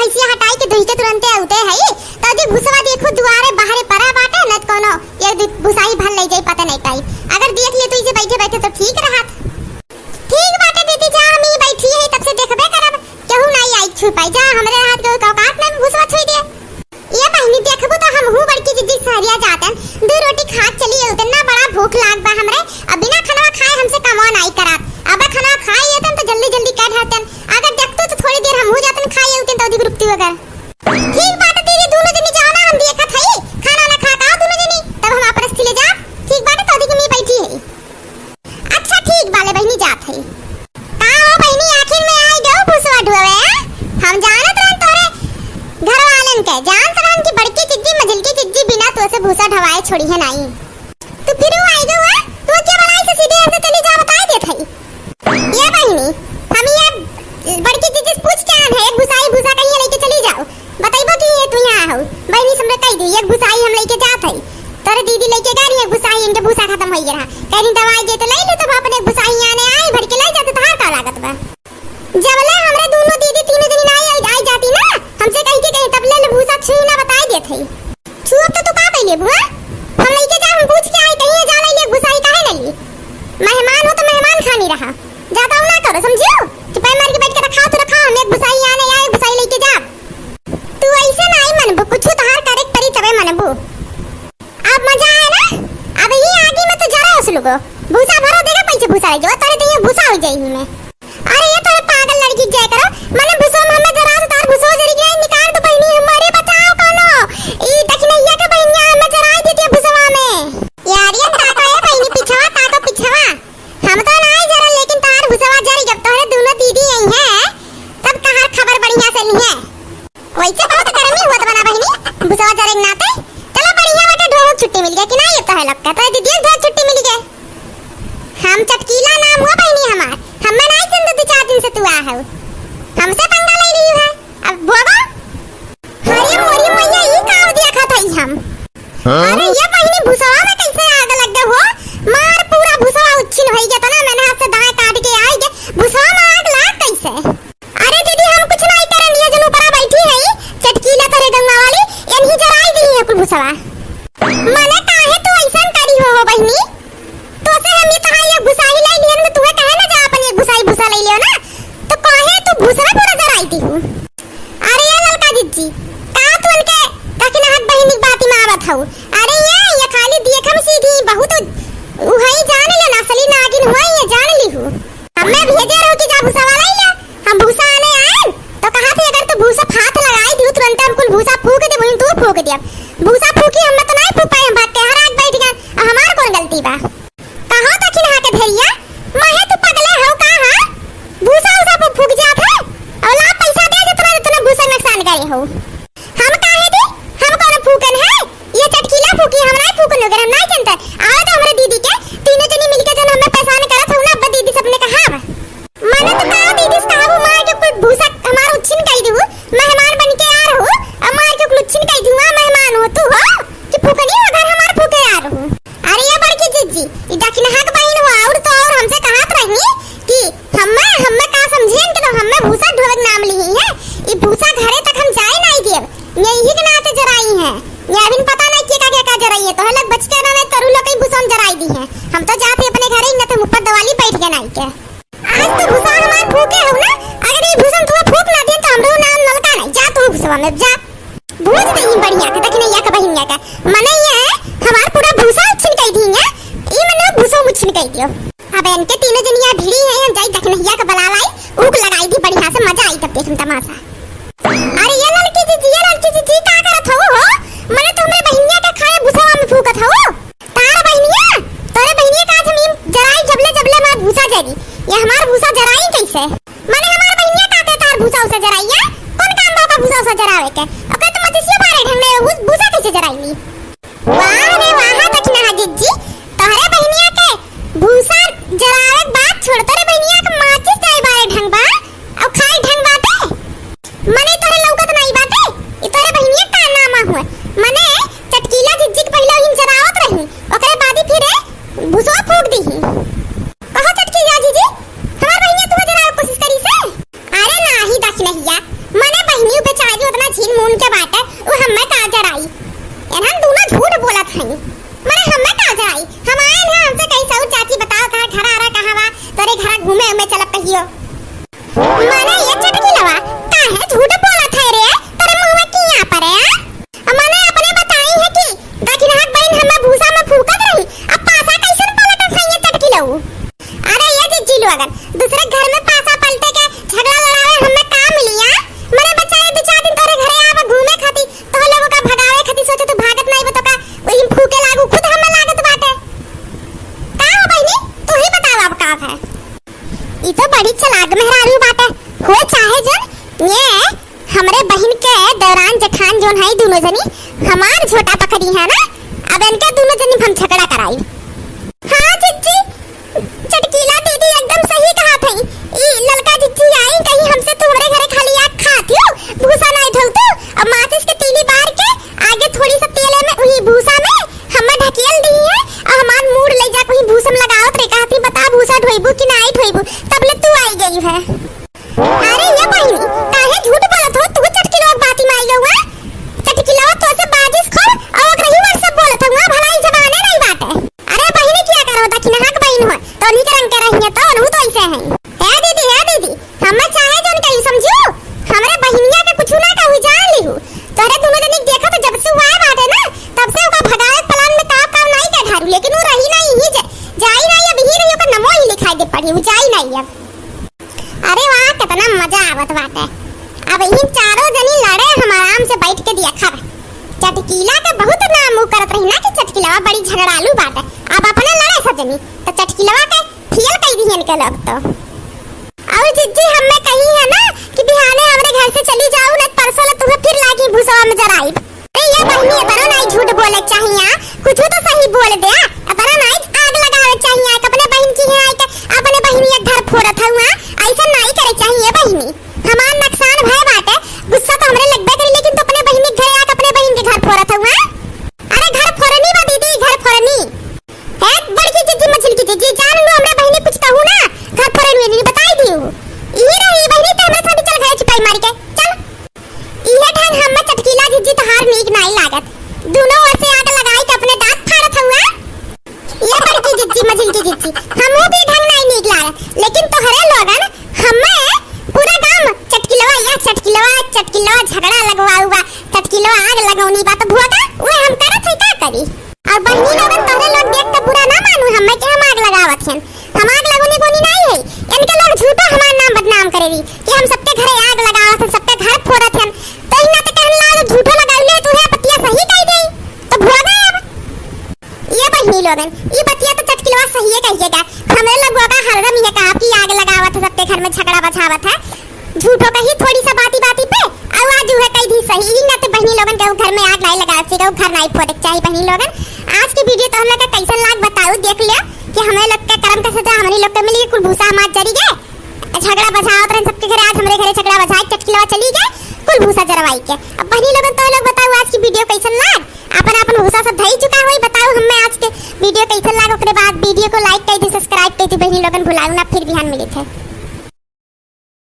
भैंसिया हटाई के दुही के तुरंते आउते है तो दी भूसवा देखो दुआरे बाहरे परा बाटे न कोनो ये भूसाई भल ले जाई पता नहीं टाइप अगर देख ले तो इसे बैठे बैठे तो ठीक रहत। ठीक बाटे दीदी जा हम ही बैठी है तब से देखबे करब केहू नहीं आई छुपाई जा हमरे हाथ के औकात में भूसवा छुई दे। ये बहनी देखबो तो हम हूं बड़की दीदी सहरिया जातन दो रोटी खा चली उतना बड़ा भूख लाग बा हमरे अब बिना खाना खाए हमसे कमवा नहीं करत अब खाना खाए तन तो जल्दी जल्दी काट हतन अगर देखतो तो थोड़ी देर हम हो जातन खाए उतन तो अधिक रुकती वगैरह। ठीक बात दीदी दोनों जनी जाओ ना हम देखत हई खाना ना खा का दोनों जनी तब हम आपस ले जा ठीक बात तो अधिक में बैठी है। अच्छा ठीक बाले बहनी जात हई का हो बहनी आखिर में आई गो भूसवा ढुवे हम जानत रहन तोरे घर वालन के जान तरन की बड़की चिज्जी मझिल की चिज्जी बिना तो से भूसा ढवाए छोड़ी है नहीं तो फिर वो आई गो तू क्या बनाई से सीधे हमसे चली जा बता दे थई। ये बहनी हम ये बड़की चिज्जी पूछ के आन है भूसाई भूसा कहीं लेके चली जाओ बताइबो कि ये तू यहां हो बहनी समझ कही दी एक भूसाई हम लेके जात हई तोरे दीदी लेके गाड़ी है भूसाई इनके भूसा खत्म हो गया कहीं दवाई दे तो ले ले तो अपने भूसाई आने आई भर के ले जाते तो हां का लागत बा जबले हमरे दोनों दीदी तीनों दिन आई जाती ना हमसे कहीं के कहीं तब ले भूसा छुई ना बताई दे थई छुअब तो तू का पहले बुआ हम लेके जा हम पूछ के आई कहीं जा ले भूसाई काहे ले ली मेहमान हो तो मेहमान खानी रहा ज्यादा ना करो समझियो कि पैर मार के बैठ के रखा तो रखा हम एक भूसाई आने आए भूसाई लेके जा तू ऐसे नहीं मनबू कुछ तहार करे परी तबे मनबू अब मजा आए ना अब ये आगे में तो जरा उसलुगो भूसा भरो देगा पैसे भूसा ले जो तोरे तो भूसा हो जाई में अरे ये तोरे पागल लड़की जाय करो मने भूसा में जरा से तार भूसा जरी गई निकाल तो बहनी हमारे बचाओ कोनो ई दखनैया के बहनिया में जरा देती भूसवा में यार ये ताका है बहनी पिछवा ताका पिछवा हम तो नहीं जरा लेकिन तार भूसवा जरी जब तोरे दोनों दीदी आई है तब कहां खबर बढ़िया से नहीं है वैसे बहुत गर्मी हुआ बना बहनी भूसवा जरे नाते चलो बढ़िया बेटा ढोक छुट्टी मिल गई कि नहीं ये तो है लगता तो दीदी ढोक छुट्टी मिल गई हम चटकीला नाम हुआ बहनी हमार हमें नहीं चंद दो 4 दिन से तू आ है हमसे पंगा ले रही है अब भोगा हरी मोरी मैया ये काव देखा था हम अरे ये बहनी भूसवा में कैसे आग लग गया हो मार पूरा भूसवा उछिल होई गया तो ना मैंने हाथ से दाएं काट के आई के भूसवा में आग लग कैसे अरे दीदी हम कुछ नहीं करन ये जन ऊपर बैठी है चटकीला करे गंगा वाली इन्हीं जराई दी है कुल भूसवा मने काहे तू ऐसा करी हो बहनी तो से हम ये कहा ये भूसाई ले लियन में तुम्हें कहे ना जा अपन एक भूसाई भूसा ले लियो ना तो कहे तू भूसा पूरा जराई दी हूं अरे ये ललका जिज्जी का तू उनके कखना हाथ बहनी बाती में आवत हूं अरे ये खाली देखम सीधी बहुत उहई जान ले नसली नागिन हुई ये जान ली हूं हमें भेजे रहो कि जा भूसा वाला ले हम भूसा आने आए तो कहा थे अगर तू भूसा हाथ लगाई दी तुरंत हम कुल भूसा फूक दे बोल तू फूक दे भूसा फूकी हम तो नहीं फूक पाए हम भाग के हर आज बैठ गए हमार कौन गलती बा कहां तक ना के भैया माहे तू पगले हो कहां भूसा उसा फूक जात है और ला पैसा दे जे तुरंत भूसा नुकसान करे हो हम काहे दे हम कौन फूकन है ये चटकीला फूकी हम नहीं फूकन अगर हम नहीं जानते आए तो हमरे दीदी के तीनों जनी मिलके जन हमें परेशान करत हो ना अब दीदी सबने कहा माने तो का दीदी साहब मार के कोई भूसा हमार उछिन कई देबू मेहमान बन के आ रहो अब मार के उछिन कई दूंगा मेहमान हो तू हो कि फूकनी अगर हमार फूके आ रहो अरे ये बड़की जिज्जी ई दखना हक बहिन हो और तो और हमसे कहत रही कि हम्मे का समझेन कि हम्मे भूसा ढोलक नाम ली है ई भूसा घरे तक हम जाए नहीं देब यही के नाते जराई है ये अभी पता नहीं के का जराई है तो लग बच के ना करू लोग कहीं भूसा जराई दी है हम तो जाते अपने घरे ही न तो ऊपर दवाली बैठ के नहीं के आज तो भूसा हमार फूके हो ना अगर ये भूसा तू फूक ना दे तो हमरो नाम नलका नहीं जा तू भूसा में जा भूज नहीं बढ़िया के दखनैया का बहिनिया का मने ये हमार पूरा भूसा छिनकाई दी है ई मने भूसा मुछ छिनकाई दियो अब इनके तीनों जनिया भिड़ी है हम जाई दखनैया का बला लाई ऊक लगाई दी बढ़िया से मजा आई तब देखम तमाशा अरे ये लड़की जी का करत हो मने तुमरे बहिनिया का खाए भूसा में फूकत हो तार बहिनिया तोरे बहिनिया का जमीन जराई जबले मार भूसा जरी ये हमार भूसा जराई कैसे मने हमार बहिनिया का के तार भूसा उसे जराईया कौन काम बा का भूसा उसे जरावे के ओके तो मत इसी बारे ढंग में भूसा कैसे जराईली वाह रे वाह तकना जिज्जी तोरे बहिनिया के भूसा जरावे बात छोड़ तोरे बहिनिया के माचिस जाए बारे ढंग बा और खाए ढंग बाटे दौरान जेठान जोन है दोनों जनी हमार झोटा पकड़ी है ना, अब इनके दोनों जनी हम झगड़ा कराई। हाँ जिज्जी, चटकीला दीदी एकदम सही कहा थई। ई ललका जिज्जी आई कहीं हमसे तुम्हारे घरे खाली आग खाती हो, भूसा नहीं ढलतो। अब माचिस के तीली बार के आगे थोड़ी सा तेल में वही भूसा में हमें ढकेल दी है और हमार मूड ले जा कोई भूसम लगावत रे कहती बता भूसा ढोइबू कि नहीं ढोइबू, तब ले तू आई गई है। अरे ये बहिनी काहे झूठ बोलत हो, तू चटकीला बाती माई लो हुआ चटकीला तो से बाजिश खो और रही वर्ष बोलत हुआ भलाई जमाने नहीं बात है। अरे बहिनी क्या करो दखिन हक बहिन हो तो नहीं करन के रही है तो अनु तो ऐसे है। है दीदी हम चाहे जोन कहीं समझो हमरे बहिनिया के कुछ ना कहू जान लीहू। तोरे दोनों जनी देखा तो जब से हुआ बात है ना तब से ओका भगाए प्लान में काम नहीं कर ढारू, लेकिन वो रही नहीं ही जाई नहीं, अब ही रही ओका नमो ही लिखाई दे पड़ी वो जाई नहीं अब। अरे वाह कितना मजा आवत बात है। अब इन चारों जनी लड़े हम आराम से बैठ के दिया खा। चटकीला का बहुत नाम मुंह करत रही ना कि चटकीला बड़ी झगड़ालू बात है। अब अपने लड़े सब जनी तो चटकीला के फेल कई दी इनके लोग तो। और जिज्जी हमें कही है ना कि बिहाने हमरे घर से चली जाऊ न परसों ले तुम्हें फिर लागी भूसा में जराई। अरे ये बहिनी बरो नहीं झूठ बोले चाहिए, कुछ तो सही बोल दे। अपना नहीं आग लगावे चाहिए अपने बहन की है के अपने बहिनी एक घर फोड़त हुआ ऐसा नहीं करे चाहिए बहिनी। हमार नुकसान भय बात है, गुस्सा तो हमरे लगबे करी लेकिन तो अपने बहिनी के घर आके अपने बहन के घर फोड़त हुआ। अरे घर फोड़नी बा दीदी, घर फोड़नी है बड़की जिज्जी मछली की जिज्जी जान लो हमरे बहिनी कुछ कहू ना घर फोड़नी नहीं बताई दियो। ई रही बहिनी ते हमरे साथ चल गए चिपाई मार के चल। इहे ढंग हम चटकीला जिज्जी तो हार नीक नहीं लागत, दोनों ओर से आग लगाई के अपने दांत फाड़त हुआ। ये बड़की जिज्जी मछली की जिज्जी हमहु भी ढंग नहीं नीक लागत, लेकिन तोहरे लोगन हमें पूरा गांव चटकीलवा झगड़ा लगवाऊबा चटकीलवा आग लगौनी बा तो भुआ का वो हम करत है का करी। और बहिनी लोगन तोहरे लोग देख के बुरा ना मानू हमें के हम आग लगावत हन, हम आग लगौनी कोनी नहीं है। इनके लोग झूठा हमार नाम बदनाम करेली कि हम सबके घरे आग लगावत हन सबके घर फोड़त हन, तो इना ते कहन ला झूठो लगाइले तू है पतिया सही कह दे तो भुआ गए। अब ये बहिनी लोगन ये बतिया तो चटकीलवा सही है कहिएगा, हमरे लोग का हरदम ये कहा कि आग लगावत है सबके घर में झगड़ा बचावत है, झूठो कही थोड़ी सा बाती पे आवाज है कही दी सही ही ना तो बहनी लोगन के घर में आग नहीं लगा सी घर नहीं फोड़े चाहिए। बहनी लोगन आज की वीडियो तो हम लोग का कैसा लाग बताओ देख लिया कि हमें लोग के कर्म का सजा हमनी लोग के मिली कुल भूसा हमार जरी गए झगड़ा बचावत रहे सबके घर, आज हमरे घरे झगड़ा बचाए चटकीलवा चली गए कुल भूसा जरवाई के। अब बहनी लोगन तो लोग बताओ आज की वीडियो कैसा लाग।